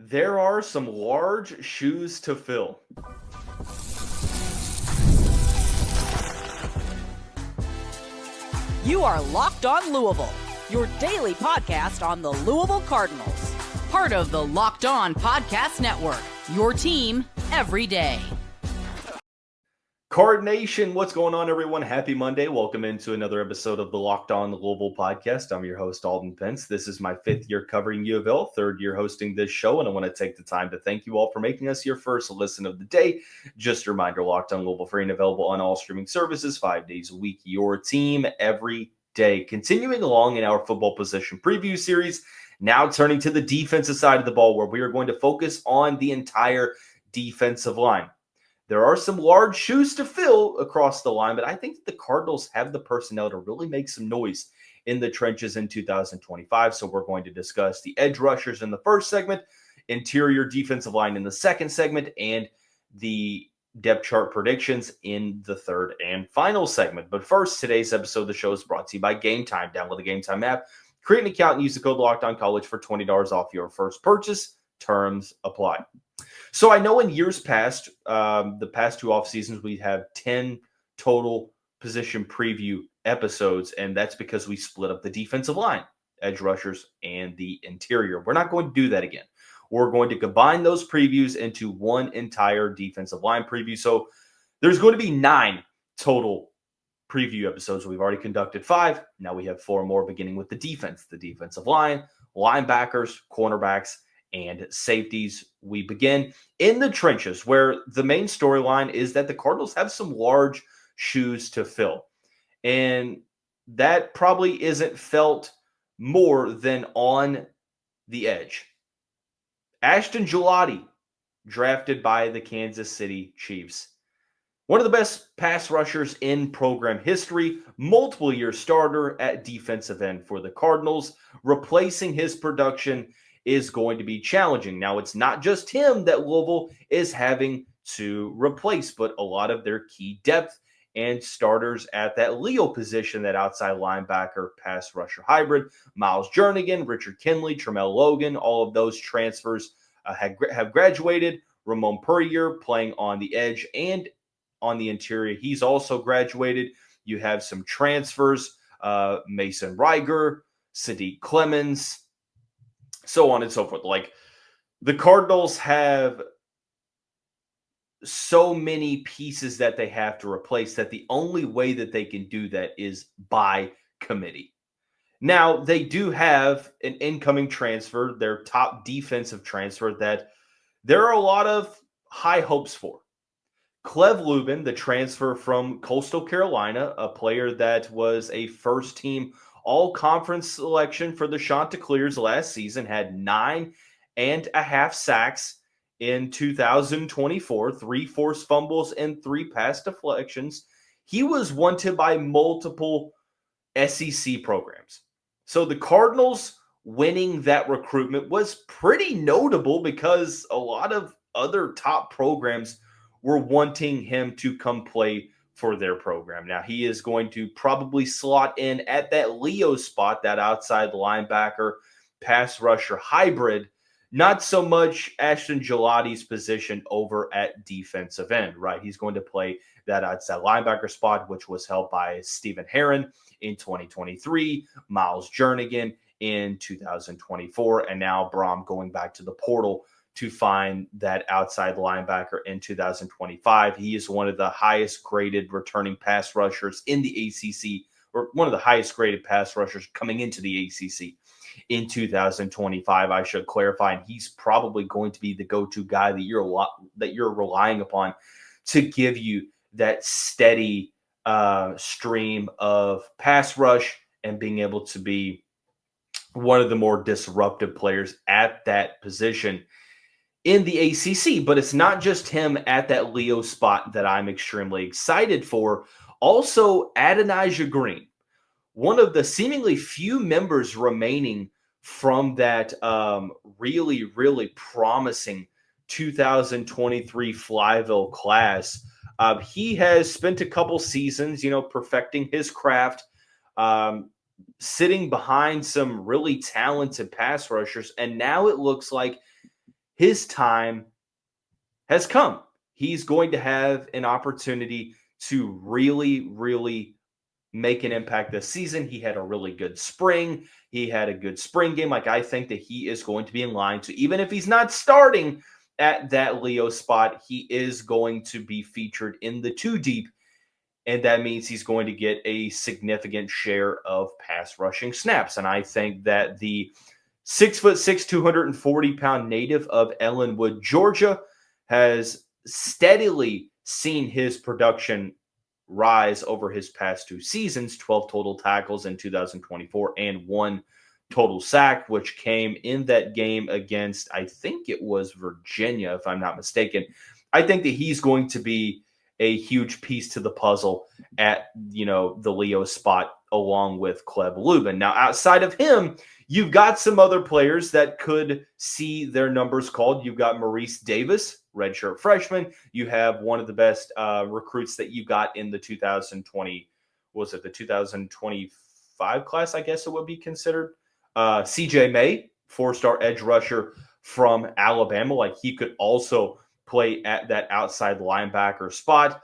There are some large shoes to fill. You are Locked On Louisville, your daily podcast on the Louisville Cardinals. Part of the Locked On Podcast Network, your team every day. Card Nation, what's going on, everyone? Happy Monday. Welcome into another episode of the Locked On Louisville podcast. I'm your host, Dalton Pence. This is my fifth year covering U of L, third year hosting this show, and I want to take the time to thank you all for making us your first listen of the day. Just a reminder, Locked On Louisville, free and available on all streaming services, 5 days a week, your team every day. Continuing along in our football position preview series, now turning to the defensive side of the ball, where we are going to focus on the entire defensive line. There are some large shoes to fill across the line, but I think the Cardinals have the personnel to really make some noise in the trenches in 2025. So we're going to discuss the edge rushers in the first segment, interior defensive line in the second segment, and the depth chart predictions in the third and final segment. But first, today's episode of the show is brought to you by Gametime. Download the Gametime app, create an account, and use the code LOCKEDONCollege for $20 off your first purchase. Terms apply. So I know in years past, the past two off seasons, we have 10 total position preview episodes, and that's because we split up the defensive line, edge rushers, and the interior. We're not going to do that again. We're going to combine those previews into one entire defensive line preview. So there's going to be 9 total preview episodes. We've already conducted 5. Now we have 4 more, beginning with the defense, the defensive line, linebackers, cornerbacks, and safeties. We begin in the trenches, where the main storyline is that the Cardinals have some large shoes to fill. And that probably isn't felt more than on the edge. Ashton Gillotte, drafted by the Kansas City Chiefs. One of the best pass rushers in program history, multiple year starter at defensive end for the Cardinals. Replacing his production is going to be challenging. Now, it's not just him that Louisville is having to replace, but a lot of their key depth and starters at that Leo position, that outside linebacker pass rusher hybrid. Miles Jernigan, Richard Kinley, Tremel Logan, all of those transfers have graduated. Ramon Purrier playing on the edge and on the interior, he's also graduated. You have some transfers, Mason Reiger, Sadiq Clemens, so on and so forth. Like, the Cardinals have so many pieces that they have to replace that the only way that they can do that is by committee. Now, they do have an incoming transfer, their top defensive transfer, that there are a lot of high hopes for. Clev Lubin, the transfer from Coastal Carolina, a player that was a first-team all-conference selection for the Chanticleers last season, had 9.5 sacks in 2024, 3 forced fumbles, and 3 pass deflections. He was wanted by multiple SEC programs. So the Cardinals winning that recruitment was pretty notable, because a lot of other top programs were wanting him to come play for their program. Now, he is going to probably slot in at that Leo spot, that outside linebacker, pass rusher hybrid. Not so much Ashton Gillotte's position over at defensive end, right? He's going to play that outside linebacker spot, which was held by Stephen Herron in 2023, Miles Jernigan in 2024, and now Braum going back to the portal to find that outside linebacker in 2025. He is one of the highest graded returning pass rushers in the ACC, or one of the highest graded pass rushers coming into the ACC in 2025, I should clarify. And he's probably going to be the go-to guy that you're relying upon to give you that steady stream of pass rush and being able to be one of the more disruptive players at that position in the ACC. But it's not just him at that Leo spot that I'm extremely excited for. Also, Adonijah Green, one of the seemingly few members remaining from that really, really promising 2023 Flyville class. He has spent a couple seasons, perfecting his craft, sitting behind some really talented pass rushers. And now it looks like his time has come. He's going to have an opportunity to really, really make an impact this season. He had a really good spring. He had a good spring game. Like, I think that he is going to be in line to, even if he's not starting at that Leo spot, he is going to be featured in the 2 deep. And that means he's going to get a significant share of pass rushing snaps. And I think that the 6'6", 240-pound native of Ellenwood, Georgia, has steadily seen his production rise over his past 2 seasons, 12 total tackles in 2024 and 1 total sack, which came in that game against, I think it was Virginia, if I'm not mistaken. I think that he's going to be a huge piece to the puzzle at, the Leo spot along with Clev Lubin. Now, outside of him, you've got some other players that could see their numbers called. You've got Maurice Davis, redshirt freshman. You have one of the best recruits that you got in the 2025 class, I guess it would be considered. CJ May, 4-star edge rusher from Alabama. Like, he could also play at that outside linebacker spot.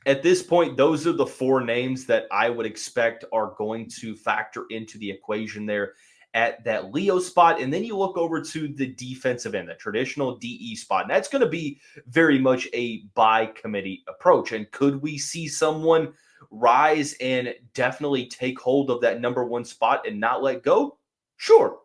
At this point, those are the 4 names that I would expect are going to factor into the equation there at that Leo spot. And then you look over to the defensive end, the traditional DE spot. And that's going to be very much a by committee approach. And could we see someone rise and definitely take hold of that number 1 spot and not let go? Sure.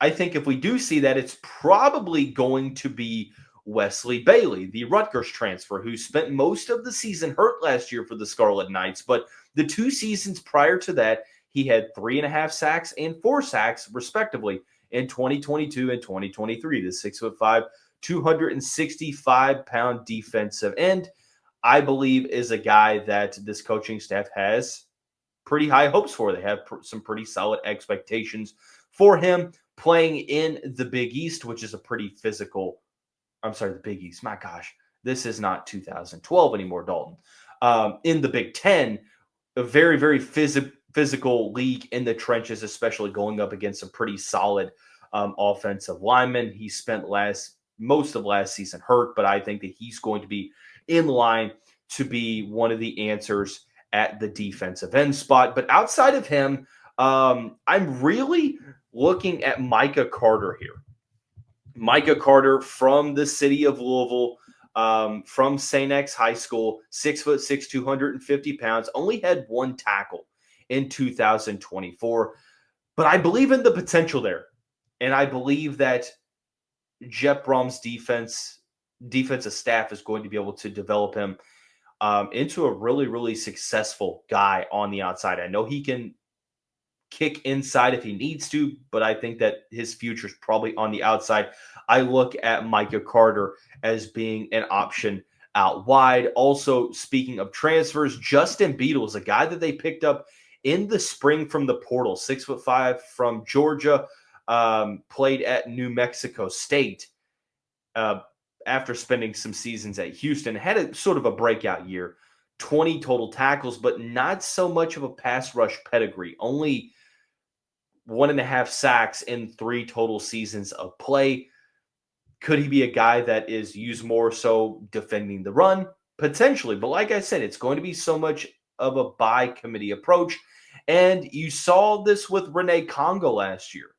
I think if we do see that, it's probably going to be Wesley Bailey, the Rutgers transfer, who spent most of the season hurt last year for the Scarlet Knights. But the 2 seasons prior to that, he had 3.5 sacks and 4 sacks, respectively, in 2022 and 2023. The 6'5", 265-pound defensive end, I believe, is a guy that this coaching staff has pretty high hopes for. They have some pretty solid expectations for him playing in the Big East, which is a pretty physical. I'm sorry, the Big East. My gosh, this is not 2012 anymore, Dalton. In the Big Ten, a very, very physical league in the trenches, especially going up against some pretty solid offensive linemen. He spent most of last season hurt, but I think that he's going to be in line to be one of the answers at the defensive end spot. But outside of him, I'm really looking at Micah Carter here. Micah Carter from the city of Louisville, from St. X High School, 6'6", 250 pounds, only had 1 tackle in 2024. But I believe in the potential there. And I believe that Jeff Brom's defensive staff is going to be able to develop him into a really, really successful guy on the outside. I know he can kick inside if he needs to, but I think that his future is probably on the outside. I look at Micah Carter as being an option out wide. Also, speaking of transfers, Justin Beadle is a guy that they picked up in the spring from the portal, 6'5" from Georgia, played at New Mexico State after spending some seasons at Houston, had a sort of a breakout year, 20 total tackles, but not so much of a pass rush pedigree, only 1.5 sacks in 3 total seasons of play. Could he be a guy that is used more so defending the run? Potentially. But like I said, it's going to be so much of a by committee approach. And you saw this with Rene Konga last year.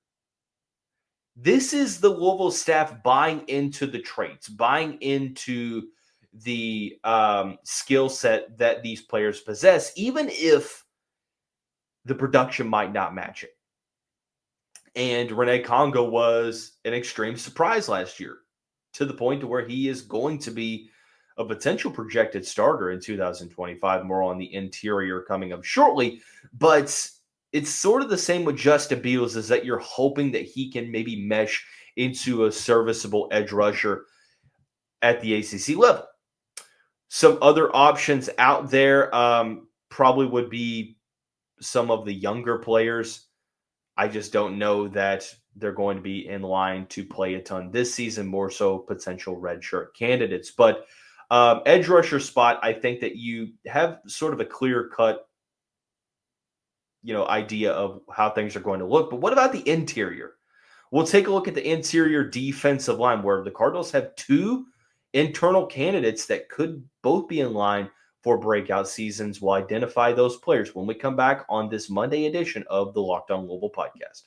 This is the Louisville staff buying into the traits, buying into the skill set that these players possess, even if the production might not match it. And Rene Konga was an extreme surprise last year, to the point to where he is going to be a potential projected starter in 2025, more on the interior coming up shortly. But it's sort of the same with Justin Beadles, is that you're hoping that he can maybe mesh into a serviceable edge rusher at the ACC level. Some other options out there probably would be some of the younger players. I just don't know that they're going to be in line to play a ton this season, more so potential redshirt candidates. But edge rusher spot, I think that you have sort of a clear-cut idea of how things are going to look. But what about the interior? We'll take a look at the interior defensive line, where the Cardinals have two internal candidates that could both be in line for breakout seasons. We'll identify those players when we come back on this Monday edition of the Locked On Louisville podcast.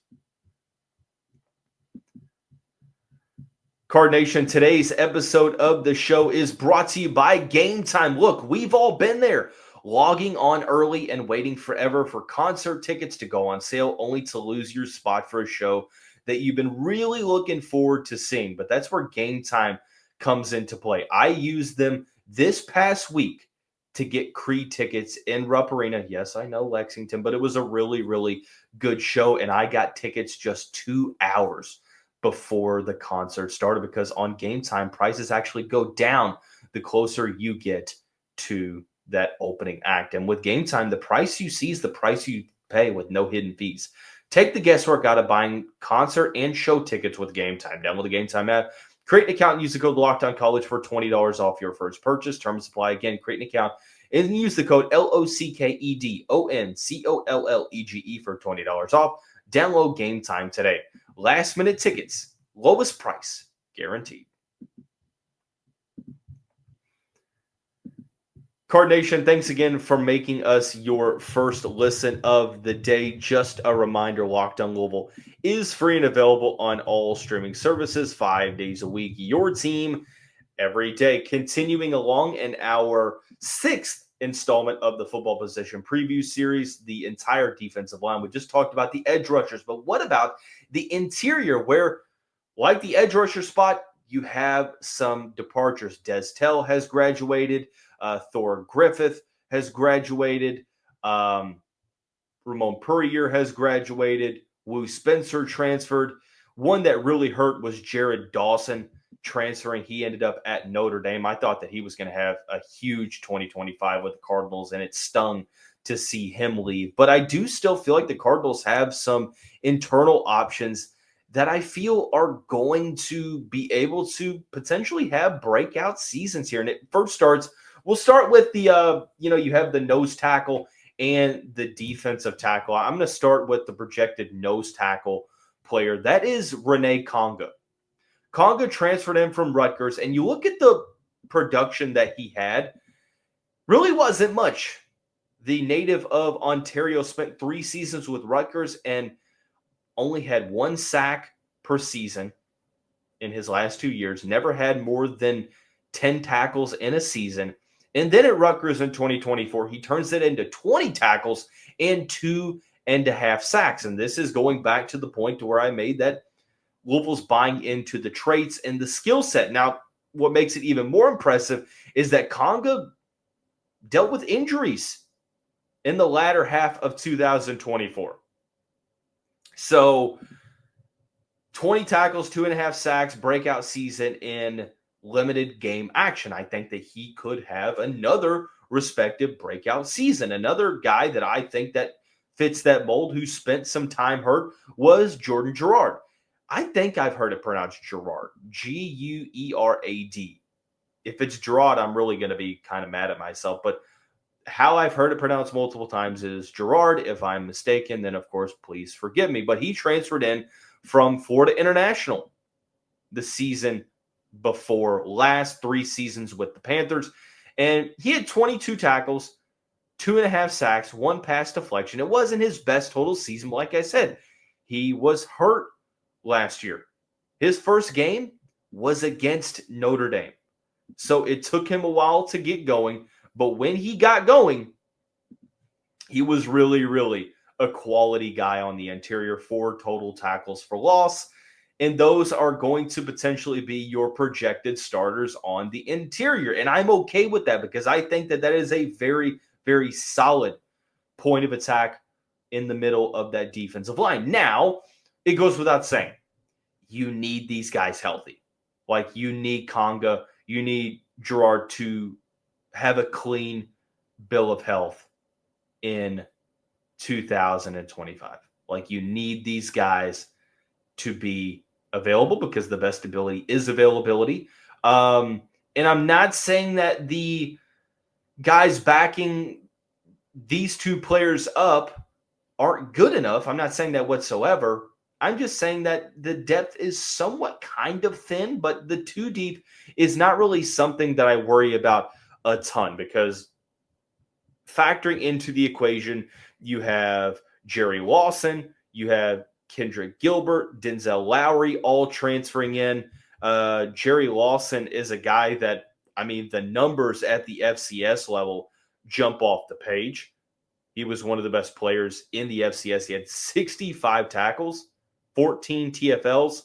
Card Nation, today's episode of the show is brought to you by Gametime. Look, we've all been there, logging on early and waiting forever for concert tickets to go on sale, only to lose your spot for a show that you've been really looking forward to seeing. But that's where Gametime comes into play. I used them this past week to get Creed tickets in Rupp Arena. Yes, I know Lexington, but it was a really, really good show, and I got tickets just 2 hours before the concert started, because on Gametime, prices actually go down the closer you get to that opening act. And with Gametime, the price you see is the price you pay with no hidden fees. Take the guesswork out of buying concert and show tickets with Gametime. Download the Gametime app, create an account, and use the code LOCKEDONCollege for $20 off your first purchase. Terms apply. Again, create an account and use the code LOCKEDONCOLLEGE for $20 off. Download Gametime today. Last minute tickets, lowest price guaranteed. Card Nation, thanks again for making us your first listen of the day. Just a reminder, Locked On Louisville is free and available on all streaming services 5 days a week. Your team every day. Continuing along in our sixth installment of the football position preview series, the entire defensive line. We just talked about the edge rushers, but what about the interior, where, like the edge rusher spot, you have some departures? Destel has graduated. Thor Griffith has graduated. Ramon Purrier has graduated. Wu Spencer transferred. One that really hurt was Jared Dawson transferring. He ended up at Notre Dame. I thought that he was going to have a huge 2025 with the Cardinals, and it stung to see him leave. But I do still feel like the Cardinals have some internal options that I feel are going to be able to potentially have breakout seasons here. And it first starts, we'll start with the, you have the nose tackle and the defensive tackle. I'm going to start with the projected nose tackle player. That is Rene Konga. Konga transferred in from Rutgers, and you look at the production that he had, really wasn't much. The native of Ontario spent 3 seasons with Rutgers and only had 1 sack per season in his last 2 years, never had more than 10 tackles in a season. And then at Rutgers in 2024, he turns it into 20 tackles and 2.5 sacks. And this is going back to the point to where I made that Louisville's buying into the traits and the skill set. Now, what makes it even more impressive is that Konga dealt with injuries in the latter half of 2024. So 20 tackles, 2.5 sacks, breakout season in limited game action. I think that he could have another respective breakout season. Another guy that I think that fits that mold who spent some time hurt was Jordan Guerad. I think I've heard it pronounced Gerard, Guerad. If it's Gerard, I'm really going to be kind of mad at myself. But how I've heard it pronounced multiple times is Gerard. If I'm mistaken, then of course, please forgive me. But he transferred in from Florida International the season before last, 3 seasons with the Panthers. And he had 22 tackles, 2.5 sacks, 1 pass deflection. It wasn't his best total season. Like I said, he was hurt last year. His first game was against Notre Dame. So it took him a while to get going. But when he got going, he was really, really a quality guy on the interior. 4 total tackles for loss. And those are going to potentially be your projected starters on the interior. And I'm okay with that because I think that that is a very, very solid point of attack in the middle of that defensive line. Now, it goes without saying, you need these guys healthy. Like, you need Konga, you need Gerard to have a clean bill of health in 2025. Like, you need these guys to be available because the best ability is availability. And I'm not saying that the guys backing these 2 players up aren't good enough. I'm not saying that whatsoever. I'm just saying that the depth is somewhat kind of thin, but the 2 deep is not really something that I worry about a ton because factoring into the equation, you have Jerry Lawson, you have Kendrick Gilbert, Denzel Lowry, all transferring in. Jerry Lawson is a guy that, I mean, the numbers at the FCS level jump off the page. He was one of the best players in the FCS. He had 65 tackles, 14 TFLs,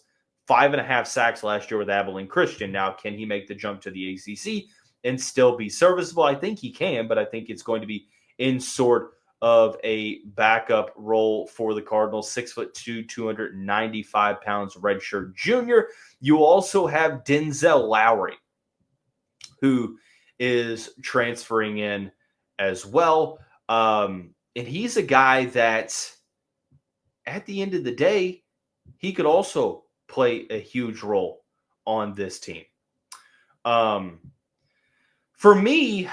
5.5 sacks last year with Abilene Christian. Now, can he make the jump to the ACC and still be serviceable? I think he can, but I think it's going to be in sort of a backup role for the Cardinals. 6'2", 295 pounds, redshirt junior. You also have Denzel Lowry, who is transferring in as well. And he's a guy that at the end of the day, he could also play a huge role on this team. For me,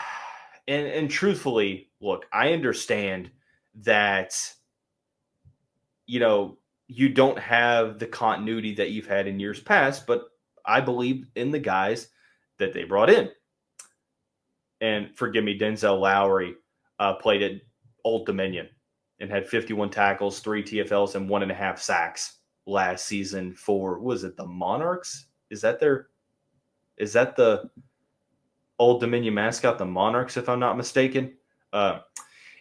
and truthfully, look, I understand that, you don't have the continuity that you've had in years past, but I believe in the guys that they brought in. And forgive me, Denzel Lowry played at Old Dominion and had 51 tackles, 3 TFLs, and 1.5 sacks last season for, was it the Monarchs? Is that the Old Dominion mascot, the Monarchs, if I'm not mistaken?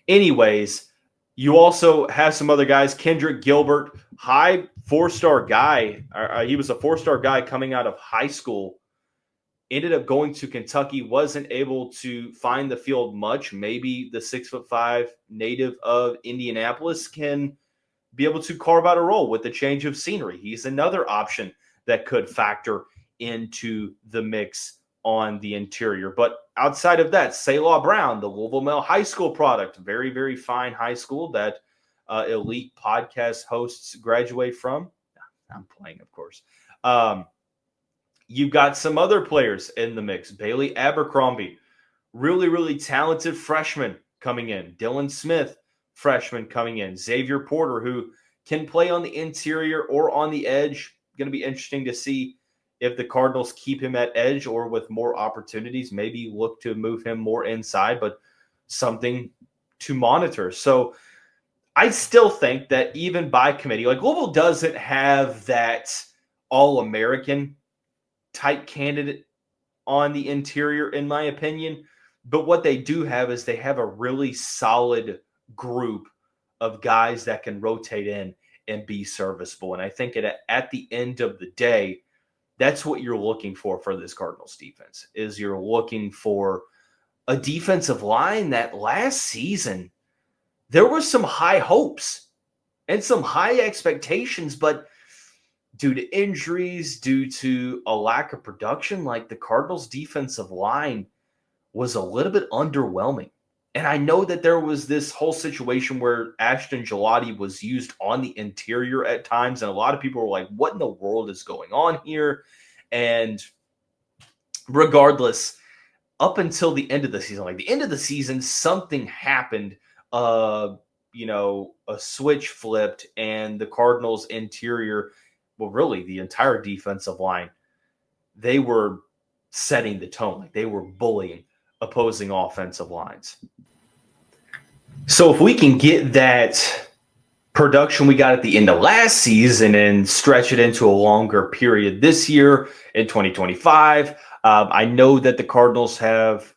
Anyways, you also have some other guys. Kendrick Gilbert, high 4-star guy. He was a 4-star guy coming out of high school. Ended up going to Kentucky, wasn't able to find the field much. Maybe the 6'5" native of Indianapolis can be able to carve out a role with the change of scenery. He's another option that could factor into the mix on the interior. But outside of that, Selah Brown, the Louisville Male High School product, very, very fine high school that elite podcast hosts graduate from. I'm playing, of course. You've got some other players in the mix. Bailey Abercrombie, really, really talented freshman coming in. Dylan Smith, freshman coming in. Xavier Porter, who can play on the interior or on the edge. Going to be interesting to see if the Cardinals keep him at edge or with more opportunities, maybe look to move him more inside, but something to monitor. So I still think that even by committee, like Louisville doesn't have that All-American type candidate on the interior, in my opinion. But what they do have is they have a really solid group of guys that can rotate in and be serviceable. And I think at the end of the day, that's what you're looking for this Cardinals defense, is you're looking for a defensive line that last season, there were some high hopes and some high expectations, but due to injuries, due to a lack of production, like the Cardinals defensive line was a little bit underwhelming. And I know that there was this whole situation where Ashton Gillotte was used on the interior at times. And a lot of people were like, what in the world is going on here? And regardless, up until the end of the season, like the end of the season, something happened. A switch flipped and the Cardinals interior, well, really the entire defensive line, they were setting the tone. Like they were bullying opposing offensive lines. So if we can get that production we got at the end of last season and stretch it into a longer period this year in 2025, I know that the Cardinals have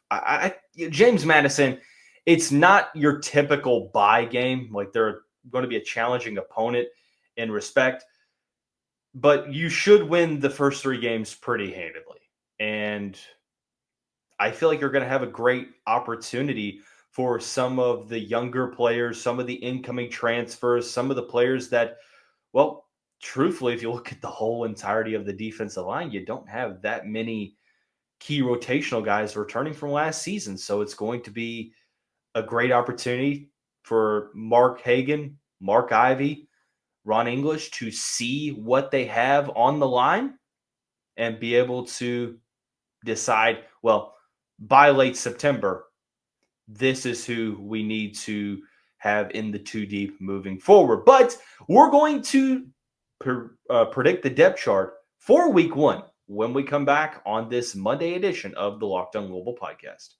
James Madison. It's not your typical bye game. Like they're going to be a challenging opponent in respect, but you should win the first 3 games pretty handedly. And I feel like you're going to have a great opportunity for some of the younger players, some of the incoming transfers, some of the players that, well, truthfully, if you look at the whole entirety of the defensive line, you don't have that many key rotational guys returning from last season. So it's going to be a great opportunity for Mark Hagan, Mark Ivy, Ron English to see what they have on the line and be able to decide, well, by late September, this is who we need to have in the 2 deep moving forward. But we're going to predict the depth chart for week 1 when we come back on this Monday edition of the Locked On Louisville podcast.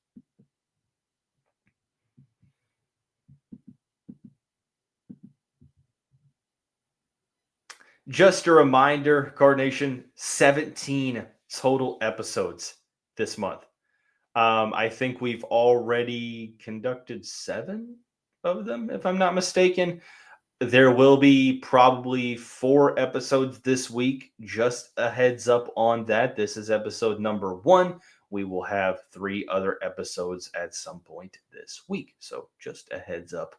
Just a reminder, Card Nation, 17 total episodes this month. I think we've already conducted 7 of them, if I'm not mistaken. There will be probably 4 episodes this week. Just a heads up on that. This is episode number 1. We will have 3 other episodes at some point this week. So just a heads up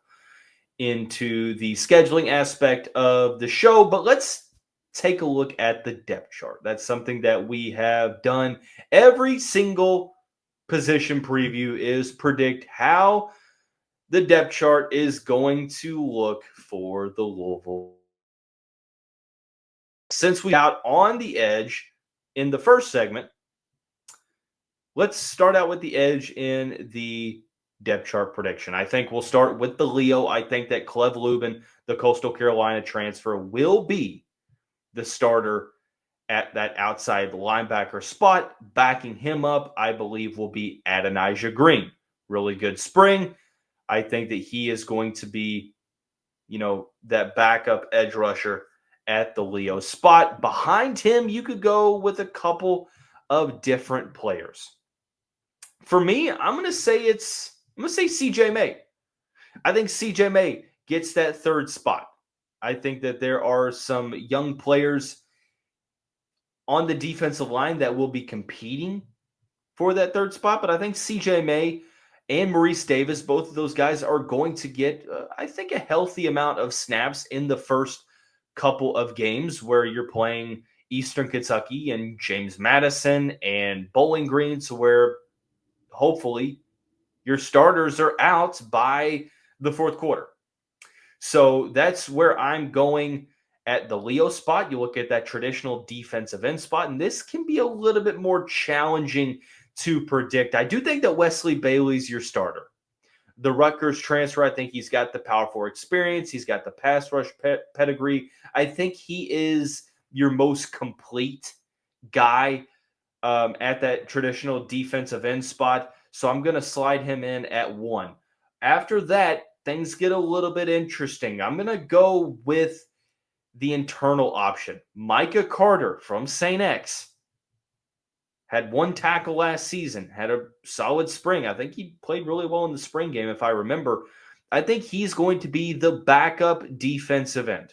into the scheduling aspect of the show. But let's take a look at the depth chart. That's something that we have done every single position preview, is predict how the depth chart is going to look for the Louisville. Since we out on the edge in the first segment, let's start out with the edge in the depth chart prediction. I think we'll start with the Leo. I think that Clev Lubin, the Coastal Carolina transfer, will be the starter at that outside linebacker spot. Backing him up, I believe, will be Adonijah Green. Really good spring. I think that he is going to be, that backup edge rusher at the Leo spot. Behind him, you could go with a couple of different players. For me, I'm going to say CJ May. I think CJ May gets that third spot. I think that there are some young players on the defensive line that will be competing for that third spot, but I think CJ May and Maurice Davis, both of those guys are going to get, I think, a healthy amount of snaps in the first couple of games where you're playing Eastern Kentucky and James Madison and Bowling Green, to where hopefully your starters are out by the fourth quarter. So that's where I'm going at the Leo spot. You look at that traditional defensive end spot, and this can be a little bit more challenging to predict. I do think that Wesley Bailey's your starter. The Rutgers transfer, I think he's got the Power 4 experience. He's got the pass rush pedigree. I think he is your most complete guy at that traditional defensive end spot. So I'm going to slide him in at 1. After that, things get a little bit interesting. I'm going to go with the internal option. Micah Carter from St. X. Had 1 tackle last season, had a solid spring. I think he played really well in the spring game, if I remember. I think he's going to be the backup defensive end.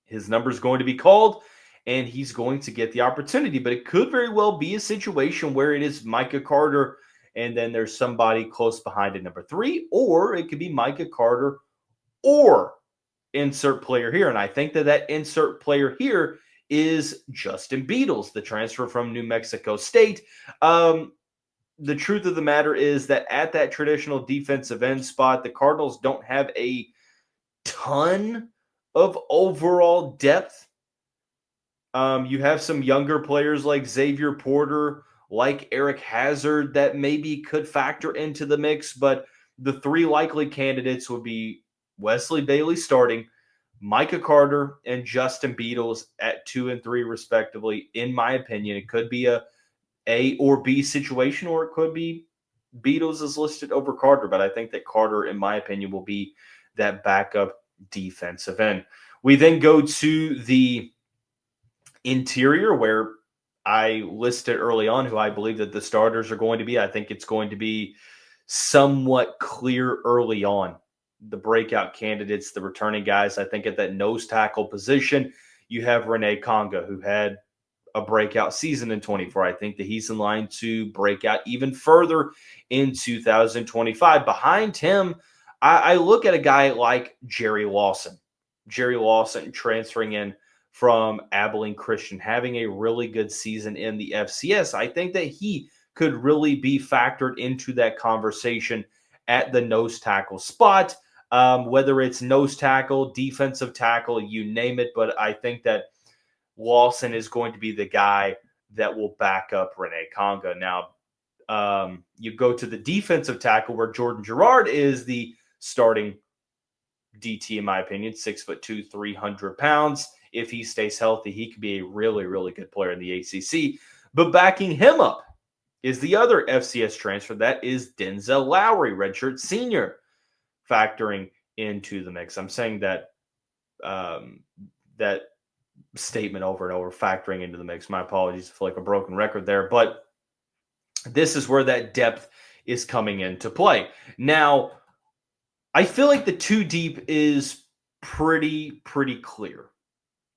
His number is going to be called, and he's going to get the opportunity. But it could very well be a situation where it is Micah Carter, and then there's somebody close behind at number 3, or it could be Micah Carter or insert player here. And I think that insert player here is Justin Beadles, the transfer from New Mexico State. The truth of the matter is that at that traditional defensive end spot, the Cardinals don't have a ton of overall depth. You have some younger players like Xavier Porter, like Eric Hazard, that maybe could factor into the mix, but the 3 likely candidates would be Wesley Bailey starting, Micah Carter, and Justin Beadles at 2 and 3 respectively. In my opinion, it could be A or B situation, or it could be Beadles is listed over Carter, but I think that Carter, in my opinion, will be that backup defensive end. We then go to the interior, where I listed early on who I believe that the starters are going to be. I think it's going to be somewhat clear early on. The breakout candidates, the returning guys. I think at that nose tackle position, you have Rene Konga, who had a breakout season in 24. I think that he's in line to break out even further in 2025. Behind him, I look at a guy like Jerry Lawson. Jerry Lawson transferring in from Abilene Christian, having a really good season in the FCS. I think that he could really be factored into that conversation at the nose tackle spot. Whether it's nose tackle, defensive tackle, you name it. But I think that Lawson is going to be the guy that will back up Rene Konga. Now, you go to the defensive tackle, where Jordan Guerad is the starting DT, in my opinion, 6'2", 300 pounds. If he stays healthy, he could be a really, really good player in the ACC. But backing him up is the other FCS transfer. That is Denzel Lowry, redshirt senior, factoring into the mix. I'm saying that that statement over and over, factoring into the mix. My apologies, I feel like a broken record there. But this is where that depth is coming into play. Now, I feel like the two deep is pretty clear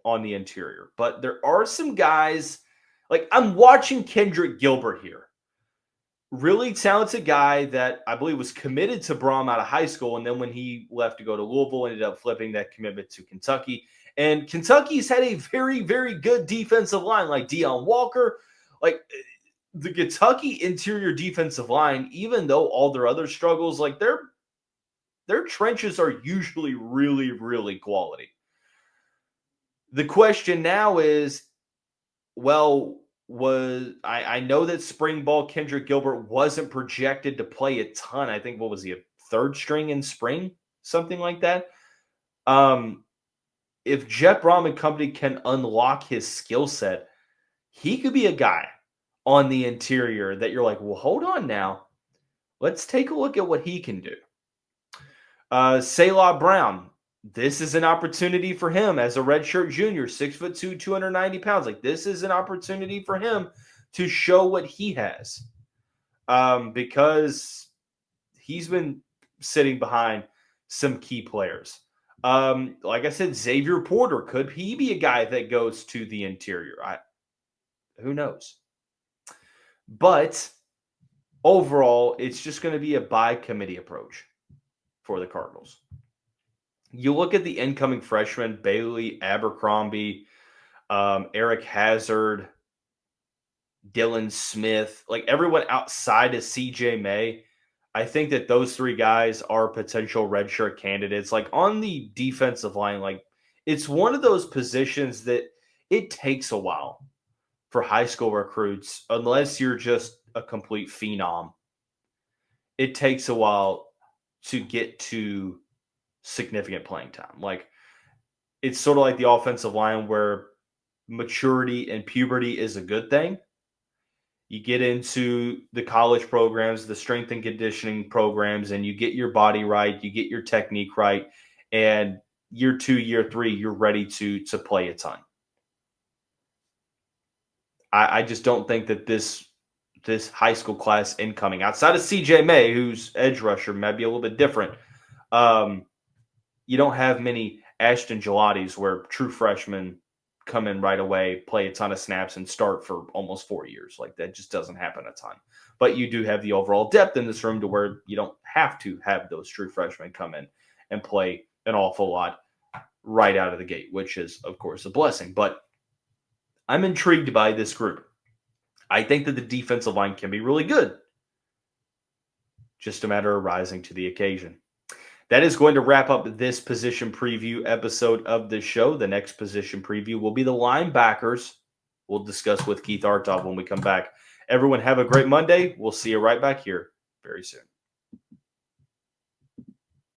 on the interior. But there are some guys, like I'm watching Kendrick Gilbert here. Really talented guy that I believe was committed to Brom out of high school. And then when he left to go to Louisville, ended up flipping that commitment to Kentucky. And Kentucky's had a very good defensive line, like Deion Walker. Like the Kentucky interior defensive line, even though all their other struggles, like their trenches are usually really quality. The question now is, well, I know that spring ball Kendrick Gilbert wasn't projected to play a ton. I think, what was he, a third string in spring? Something like that. If Jet Brom and company can unlock his skill set, he could be a guy on the interior that you're like, well, hold on now. Let's take a look at what he can do. Selah Brown, this is an opportunity for him as a redshirt junior, 6'2", 290 pounds. Like, this is an opportunity for him to show what he has, because he's been sitting behind some key players. Like I said, Xavier Porter, could he be a guy that goes to the interior? Who knows? But overall, it's just going to be a by committee approach for the Cardinals. You look at the incoming freshmen, Bailey Abercrombie, Eric Hazard, Dylan Smith, like everyone outside of CJ May. I think that those three guys are potential redshirt candidates. Like on the defensive line, like it's one of those positions that it takes a while for high school recruits, unless you're just a complete phenom. It takes a while to get to significant playing time. Like it's sort of like the offensive line where maturity and puberty is a good thing. You get into the college programs, the strength and conditioning programs, and you get your body right, you get your technique right, and year 2, year 3, you're ready to play a ton. I just don't think that this high school class incoming, outside of CJ May, who's edge rusher, might be a little bit different. You don't have many Ashton Gillottes where true freshmen come in right away, play a ton of snaps, and start for almost 4 years. Like that just doesn't happen a ton. But you do have the overall depth in this room to where you don't have to have those true freshmen come in and play an awful lot right out of the gate, which is, of course, a blessing. But I'm intrigued by this group. I think that the defensive line can be really good. Just a matter of rising to the occasion. That is going to wrap up this position preview episode of the show. The next position preview will be the linebackers. We'll discuss with Keith Artov when we come back. Everyone have a great Monday. We'll see you right back here very soon.